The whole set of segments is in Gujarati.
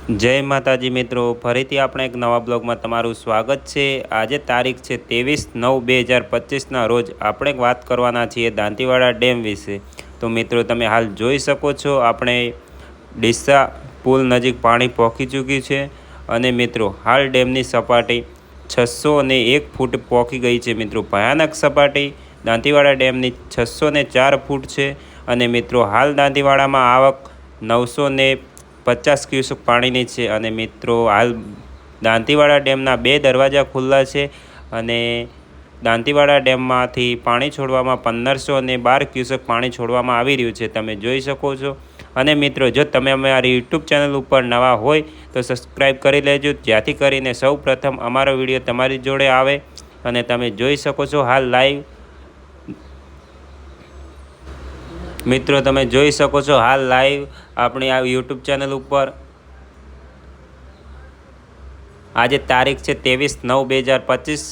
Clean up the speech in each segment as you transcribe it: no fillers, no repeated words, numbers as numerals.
જય માતાજી મિત્રો, ફરીથી આપણે એક નવા બ્લોગમાં તમારું સ્વાગત છે। આજે તારીખ છે 23/9/2025ના રોજ આપણે વાત કરવાના છીએ દાંતીવાડા ડેમ વિશે। તો મિત્રો તમે હાલ જોઈ શકો છો, આપણે ડીસા પુલ નજીક પાણી પહોંચી ચૂક્યું છે અને મિત્રો હાલ ડેમની સપાટી 601 ફૂટ પહોંચી ગઈ છે। મિત્રો ભયાનક સપાટી દાંતીવાડા ડેમની 604 ફૂટ છે અને મિત્રો હાલ દાંતીવાડામાં આવક 950 ક્યુસેક પાણીની છે અને મિત્રો હાલ દાંતીવાડા ડેમના 2 દરવાજા ખુલ્લા છે અને દાંતીવાડા ડેમમાંથી પાણી છોડવામાં 1512 ક્યુસેક પાણી છોડવામાં આવી રહ્યું છે, તમે જોઈ શકો છો। અને મિત્રો જો તમે અમારી યુટ્યુબ ચેનલ ઉપર નવા હોય તો સબસ્ક્રાઈબ કરી લેજો, જેથી કરીને સૌ પ્રથમ અમારો વિડીયો તમારી જોડે આવે। અને તમે જોઈ શકો છો હાલ લાઈવ મિત્રો તમે જોઈ શકો છો હાલ લાઈવ આપણી આ યુટ્યુબ ચેનલ ઉપર આજે તારીખ છે 23/9/2025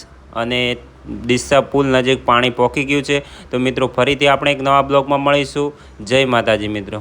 અને ડીસા પુલ નજીક પાણી પહોંચી ગયું છે। તો મિત્રો ફરીથી આપણે એક નવા બ્લોગમાં મળીશું। જય માતાજી મિત્રો।